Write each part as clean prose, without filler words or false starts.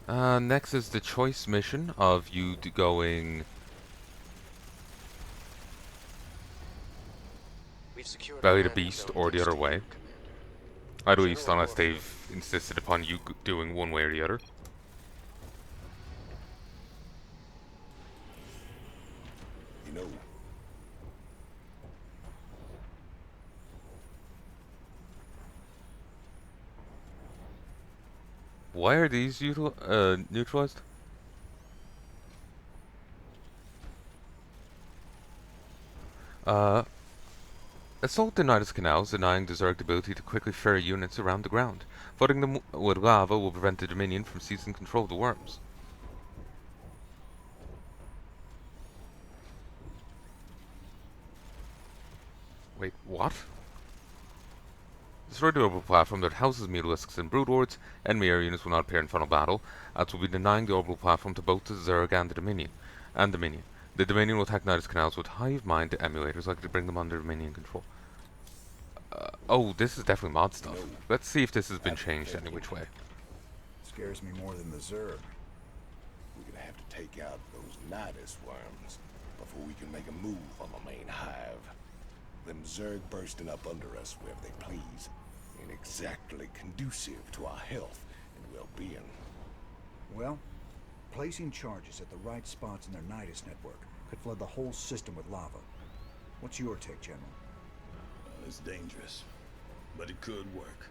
Next is the choice mission of you going We've secured a Belly the landing Beast zone or the thanks other to way. you, Commander. At least General unless Warfield. they've insisted upon you doing one way or the other. You know, Why are these neutralized? Uh, Assault the Nidus canals, denying the Zerg the ability to quickly ferry units around the ground. Flooding them with lava will prevent the Dominion from seizing control of the worms. Wait, what? Destroy the orbital platform that houses mutalisks and broodlords. Enemy air units will not appear in final battle, as will be denying the orbital platform to both the Zerg and the Dominion. The Dominion will attack Nidus canals with hive mind emulators likely to bring them under Dominion control. Oh, this is definitely mod you stuff. know, Let's see if this has been I've been changed any thinking. which way. Scares me more than the Zerg. We're gonna have to take out those Nidus worms before we can make a move on the main hive. Them Zerg bursting up under us wherever they please ain't exactly conducive to our health and well-being. Well, placing charges at the right spots in their Nidus network could flood the whole system with lava. What's your take, General? It's dangerous, but it could work.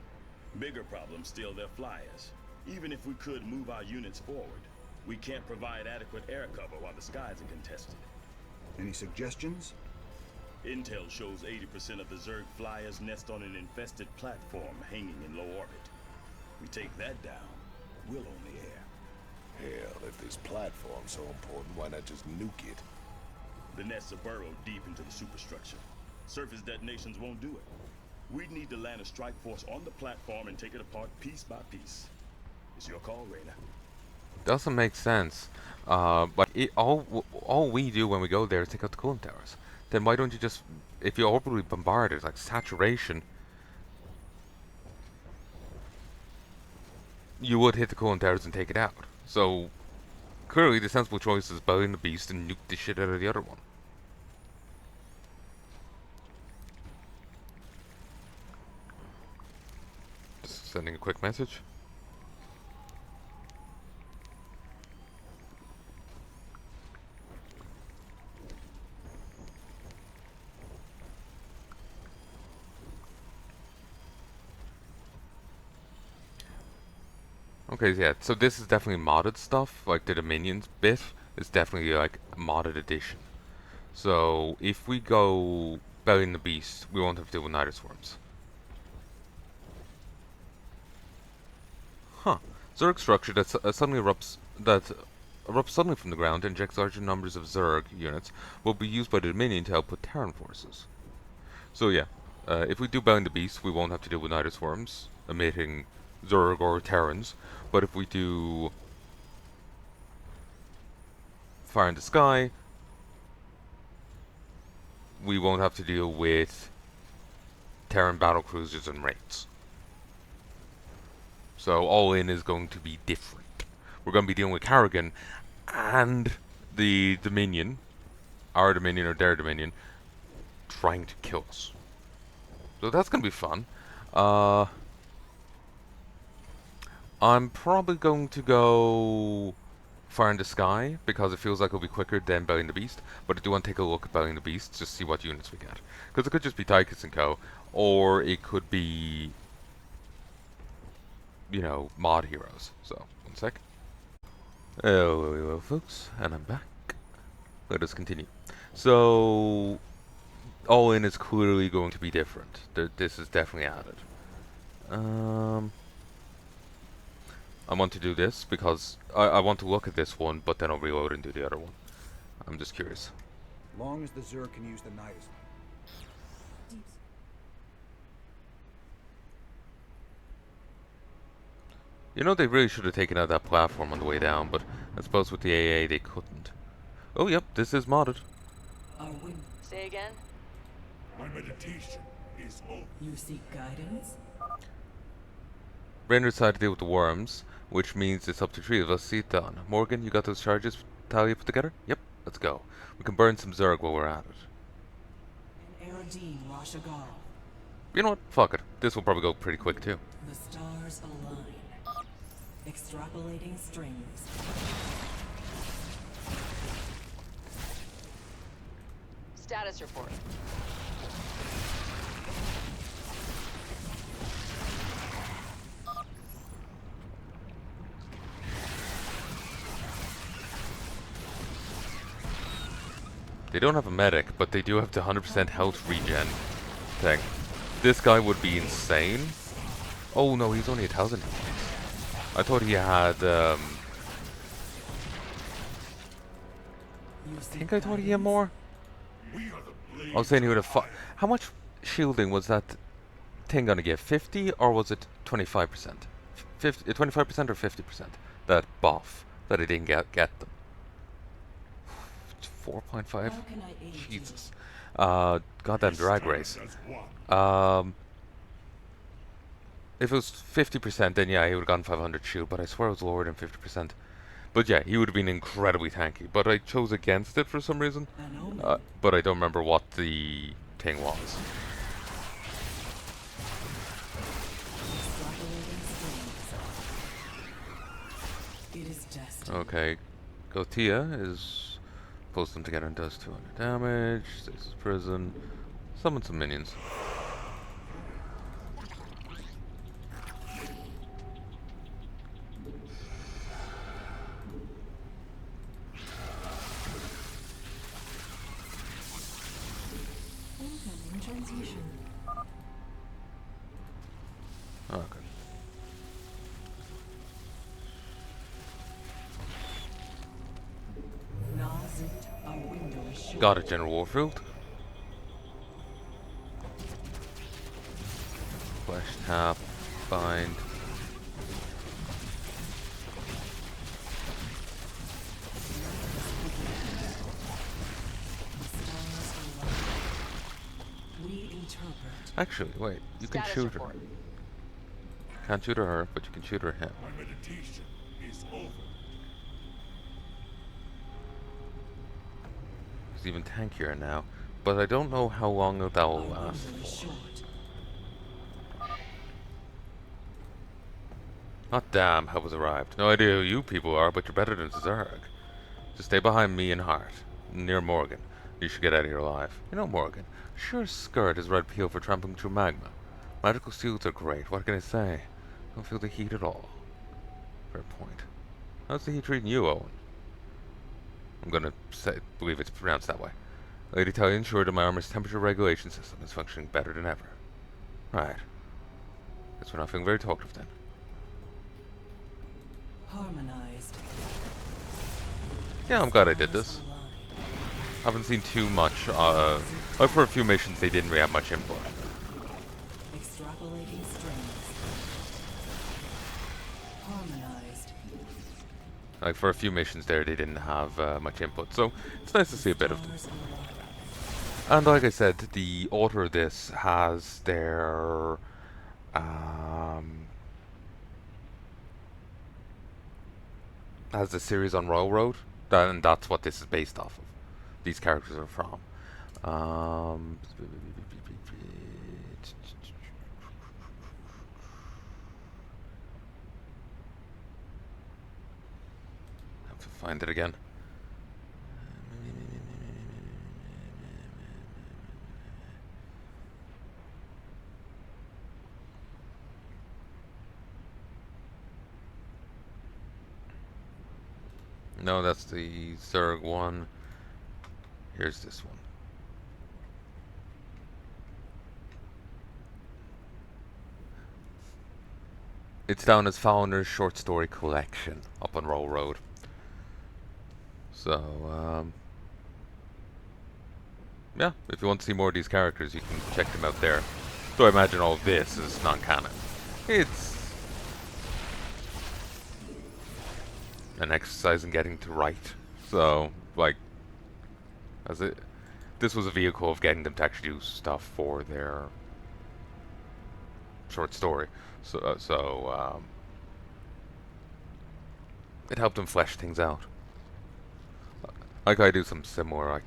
Bigger problem still their flyers. Even if we could move our units forward, we can't provide adequate air cover while the skies are contested. Any suggestions? Intel shows 80% of the Zerg flyers nest on an infested platform hanging in low orbit. We take that down, we'll own the air. Hell, if this platform's so important, why not just nuke it? The nests are burrowed deep into the superstructure. Surface detonations won't do it. We'd need to land a strike force on the platform and take it apart piece by piece. It's your call, Reyna. Doesn't make sense. All we do when we go there is take out the cooling towers. Then why don't you just, if you orbitally bombard it, like saturation, you would hit the cooling towers and take it out. So, clearly the sensible choice is belly the beast and nuke the shit out of the other one. Just sending a quick message. Okay, yeah, so this is definitely modded stuff, like the Dominions bit is definitely like a modded edition. So if we go bellying the beast, we won't have to deal with Nidus worms. Huh. Zerg structure that erupts suddenly from the ground and injects larger numbers of Zerg units will be used by the Dominion to output Terran forces. So yeah, if we do bellying the beast, we won't have to deal with Nidus worms emitting Zerg or Terrans. But if we do Fire in the Sky, we won't have to deal with Terran battlecruisers and raids. So all in is going to be different. We're going to be dealing with Karrigan and the Dominion, our Dominion or their Dominion, trying to kill us. So that's going to be fun. I'm probably going to go Fire in the Sky because it feels like it'll be quicker than Bellying the Beast. But I do want to take a look at Bellying the Beast just to see what units we get. Because it could just be Tychus and Co. Or it could be, you know, mod heroes. So, one sec. Hello, folks, and I'm back. Let us continue. So, all in is clearly going to be different. This is definitely added. I want to do this because I want to look at this one, but then I'll reload and do the other one. I'm just curious. Long as the Zerg can use the Nidus. You know, they really should have taken out that platform on the way down, but I suppose with the AA they couldn't. Oh, yep, this is modded. Say again? My meditation is over. You seek guidance? Rainer decided to deal with the worms, which means it's up to three of us to see it done. Morgan, you got those charges Talia put together? Yep, let's go. We can burn some Zerg while we're at it. And Aradine Rashagal. You know what? Fuck it. This will probably go pretty quick too. The stars align. Extrapolating strings. Status report. They don't have a medic, but they do have the 100% health regen thing. This guy would be insane. Oh no, he's only 1,000 hit points. I thought he had, I thought he had more. I was saying he would have how much shielding was that thing gonna give? 50 or was it 25%? 25% or 50%? That buff that it didn't get them. 4.5? Jesus. Goddamn drag race. If it was 50%, then yeah, he would have gone 500 shield, but I swear it was lower than 50%. But yeah, he would have been incredibly tanky. But I chose against it for some reason. But I don't remember what the thing was. Okay, Gotia is pulls them together and does 200 damage. Stays in prison. Summon some minions. Okay. Got it, General Warfield. Flesh tap, bind. Actually, wait, you can shoot her. Can't shoot her, but you can shoot her him. My meditation is over. He's even tankier now, but I don't know how long that will last for. Hot damn, help has arrived. No idea who you people are, but you're better than Zerg. Just stay behind me and Hart, near Morgan. You should get out of here alive. You know Morgan, sure skirt is red peel for trampling through magma. Magical suits are great, what can I say? Don't feel the heat at all. Fair point. How's the heat treating you, Owen? I'm gonna believe it's pronounced that way. Lady Talia ensured that my armor's temperature regulation system is functioning better than ever. Right. Guess we're not feeling very talkative then. Harmonized. Yeah, I'm glad I did this. Haven't seen too much. Like for a few missions, they didn't really have much input. Extrapolating strings. Harmonized. Like for a few missions there, they didn't have much input, so it's nice to see a bit of them. And like I said, the author of this has their has the series on Railroad, and that's what this is based off of. These characters are from. Have to find it again. No, that's the Zerg one. Here's this one. It's down as Fallaner's short story collection up on Roll Road. So, yeah, if you want to see more of these characters, you can check them out there. So I imagine all of this is non-canon. It's an exercise in getting to write. So, like, this was a vehicle of getting them to actually do stuff for their short story. It helped him flesh things out. Like I do some similar,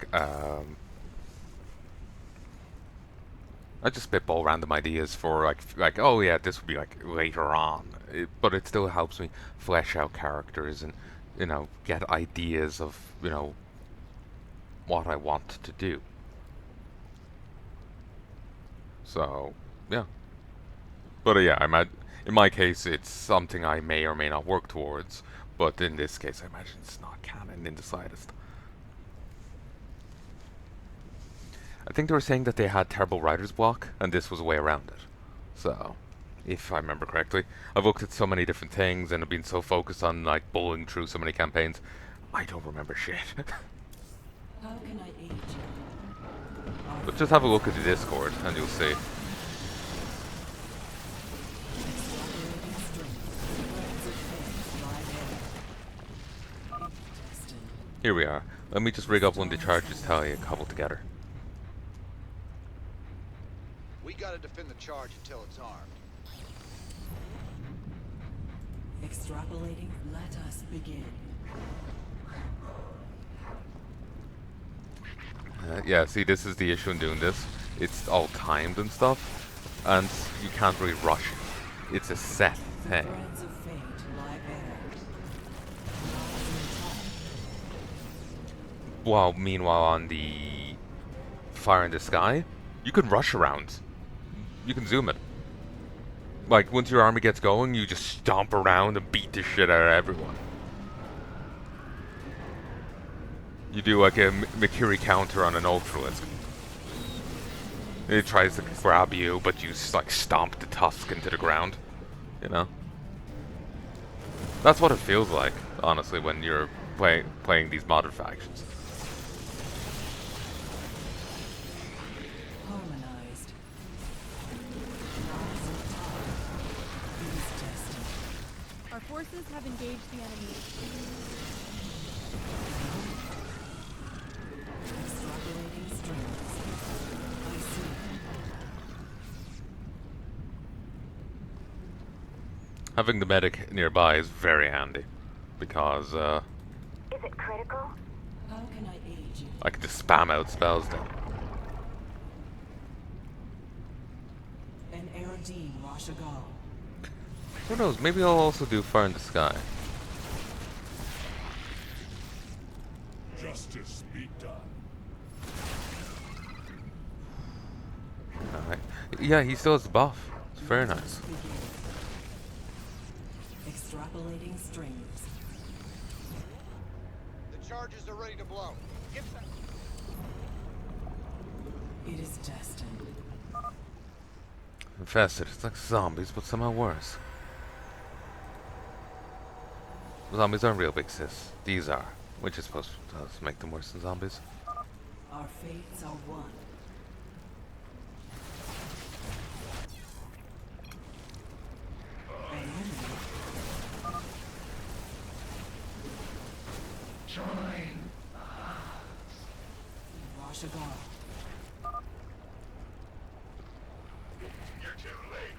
I just spitball random ideas for oh yeah, this would be like later on, but it still helps me flesh out characters and get ideas of what I want to do. So yeah, but yeah, in my case it's something I may or may not work towards, but in this case I imagine it's not canon in the slightest. I think they were saying that they had terrible writer's block, and this was a way around it. So, if I remember correctly, I've looked at so many different things and have been so focused on like bowling through so many campaigns, I don't remember shit. How can I aid you? But just have a look at the Discord, and you'll see. Here we are. Let me just rig up one of the charges, tell you, cobble together. We gotta defend the charge until it's armed. Extrapolating, let us begin. Yeah, see, this is the issue in doing this. It's all timed and stuff, and you can't really rush it. It's a set thing. Threads of fate lie bare. While meanwhile on the Fire in the Sky, you can rush around. You can zoom it. Like, once your army gets going, you just stomp around and beat the shit out of everyone. You do like a Makiri counter on an Ultralisk. It tries to grab you, but you like stomp the tusk into the ground. You know? That's what it feels like, honestly, when you're playing these modern factions. Harmonized. Rise of tide. It is destined. Our forces have engaged the enemy. Extrapolating strings. I see. Having the medic nearby is very handy, because Is it critical? How can I aid you? I can just spam out spells then. An Eridine Rashagal. Who knows, maybe I'll also do Fire in the Sky. Justice be done. Alright. Yeah, he still has the buff. It's very nice. Begin. Extrapolating strings. The charges are ready to blow. Get back. It is destined. Infested, it's like zombies, but somehow worse. Zombies aren't real big sis. These are, which is supposed to make them worse than zombies. Our fates are one. An enemy. Rashagal. You're too late.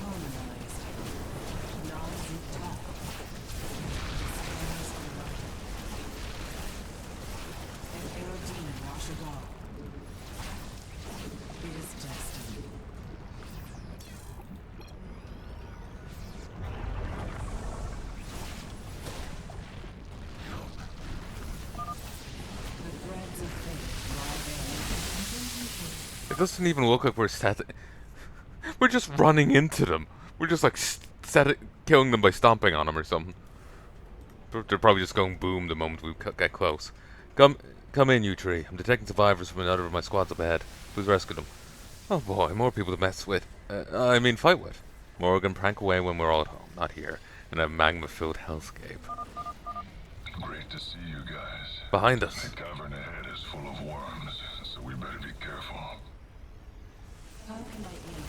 Harmonized. Nazi top. An Erodine Rashagal. It is destined. The threads of fate lie there. It doesn't even look like we're we're just running into them. We're just like killing them by stomping on them or something. They're probably just going boom the moment we get close. Come in, you tree. I'm detecting survivors from another of my squads up ahead. Please rescue them. Oh boy, more people to mess with. I mean, fight with. Morgan, prank away when we're all at home, not here, in a magma-filled hellscape. Great to see you guys. Behind us. The cavern ahead is full of worms, so we better be careful. How can I aid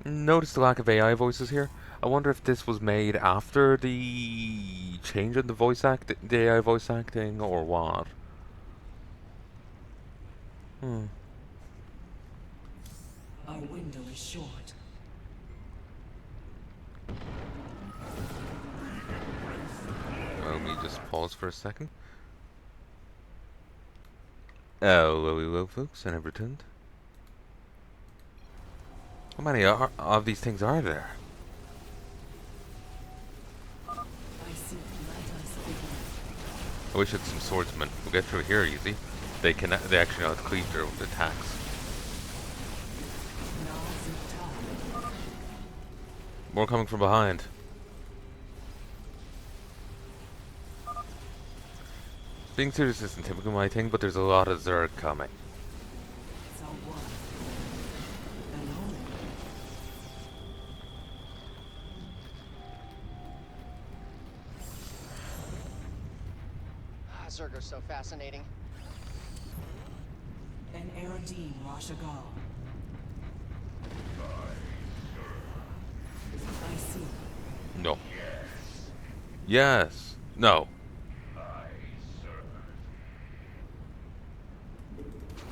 you? Notice the lack of AI voices here. I wonder if this was made after the change in the AI voice acting, or what. Our window is short. Let me just pause for a second. Hello, folks, and I've returned. How many of these things are there? I see. Let us begin. I wish it's some swordsmen. We'll get through here easy. They actually know how to cleave their attacks. More coming from behind. Being serious isn't typically my thing, but there's a lot of Zerg coming. So what? And only. Zerg are so fascinating. An Aerodine Rashagal. I see. No. Yes. No.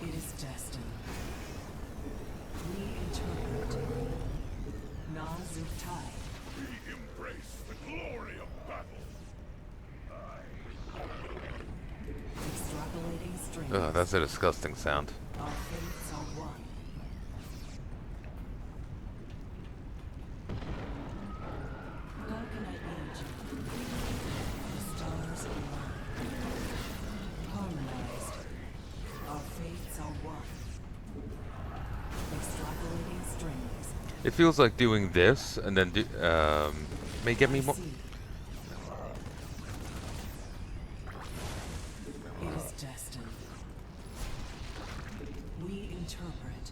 It is destined. We interpret. Nazuktai. We embrace the glory of battle. Extrapolating strings. Ugh, that's a disgusting sound. Our fates are one. How can I aid you? The stars align. Harmonized. Our fates are one. Extrapolating strings. It feels like doing this and then may get me I more. see. It is destined. We interpret.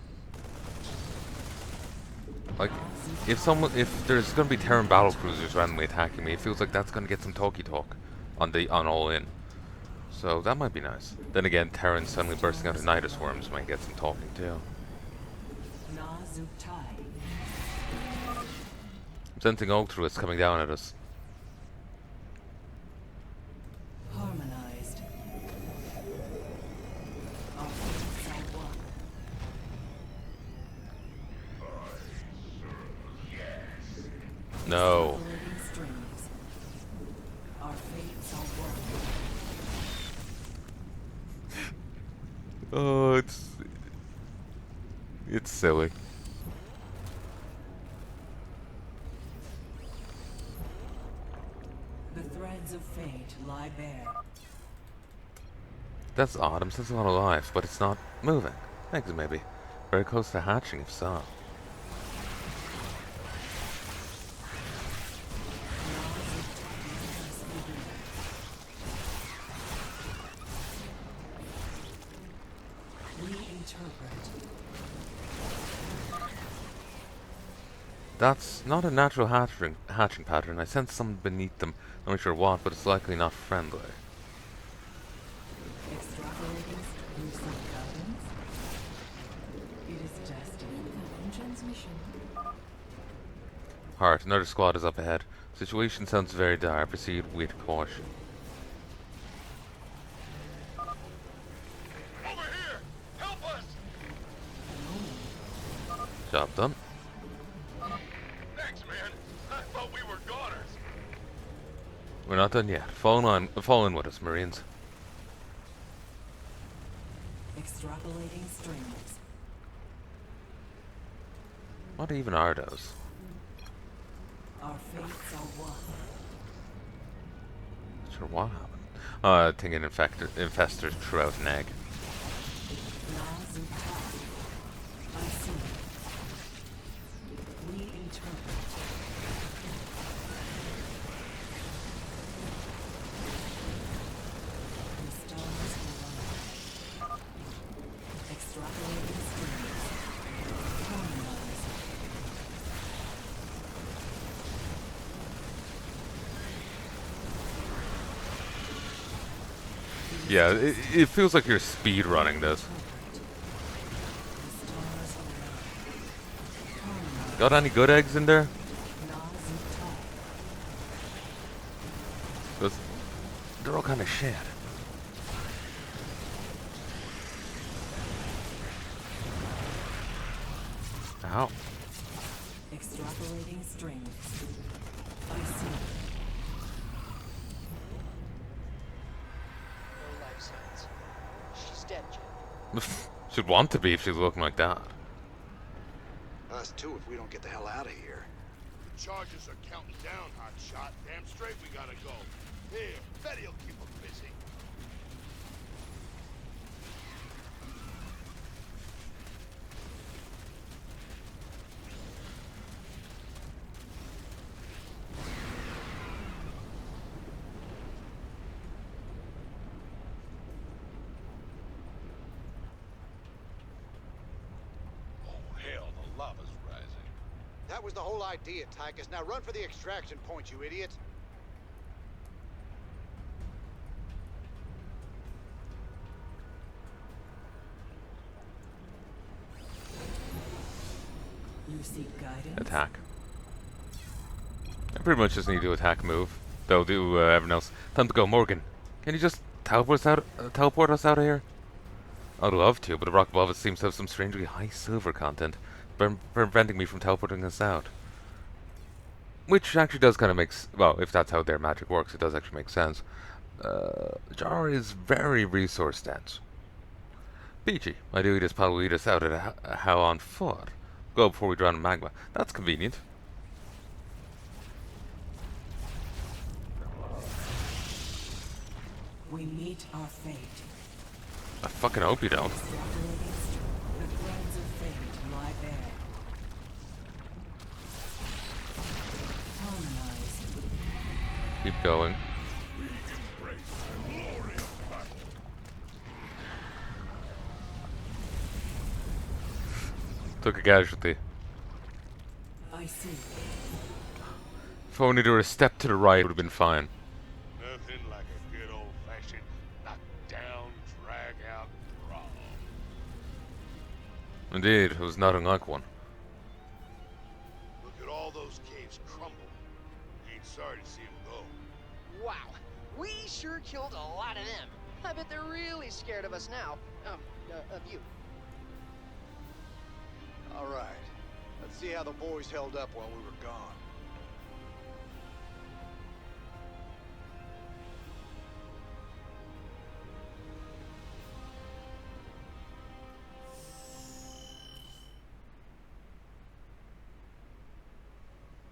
Like, if there's gonna be Terran battle cruisers randomly attacking me, it feels like that's gonna get some talky talk on All In. So that might be nice. Then again, Terrans suddenly bursting out of Nidus worms might get some talking too. Nazuktai. I'm sensing Ultruists coming down at us. Harmonized. Our fates are one. No. Extrapolating strings. Our fates are one. Oh, it's silly. The threads of fate lie bare. That's odd. I'm sensing a lot of life, but it's not moving. Eggs maybe. Very close to hatching, if so. We interpret. That's not a natural hatching pattern. I sense something beneath them. Not really sure what, but it's likely not friendly. Extrapolating gruesome patterns. It is destined. In transmission. Heart, another squad is up ahead. Situation sounds very dire. Proceed with caution. Over here! Help us! Job done. Thanks, man. I thought we were goners. We're not done yet. Fall in with us, Marines. Extrapolating strings. What even are those? Our fates are one. Sure, what happened? I think an infestors threw out an egg. Nazuktai. I see. We interpret. The stars align. Extrapolating strings. Harmonized. Yeah, it feels like you're speed running this. The stars align. Harmonized. Got any good eggs in there? Nazuktai. 'Cause they're all kind of shit. Ow. Extrapolating strings. I see. No life signs. She's dead, Jim. She'd want to be if she's looking like that. Us too if we don't get the hell out of here. The charges are counting down, hotshot. Damn straight we gotta go. Here, Betty'll keep them busy. Hell, the lava's rising. That was the whole idea, Tychus. Now run for the extraction point, you idiot. You seek guidance? Attack. I pretty much just need to attack move. They'll do everything else. Time to go, Morgan. Can you just teleport us out of here? I'd love to, but the rock above us seems to have some strangely high silver content, preventing me from teleporting us out. Which actually does kind of make well, if that's how their magic works, it does actually make sense. Jar is very resource dense. Beachy, my dude is probably lead us out at how on foot. Go before we drown in magma. That's convenient. We meet our fate. I fucking hope you don't. The threads of fate lie bare. Harmonize. Keep going. Took a casualty. I see. If only there were a step to the right, it would have been fine. Nothing like a good old-fashioned knock-down, drag-out brawl. Indeed, it was nothing like one. Look at all those caves crumble. Ain't sorry to see them go. Wow. We sure killed a lot of them. I bet they're really scared of us now. Of you. All right. Let's see how the boys held up while we were gone.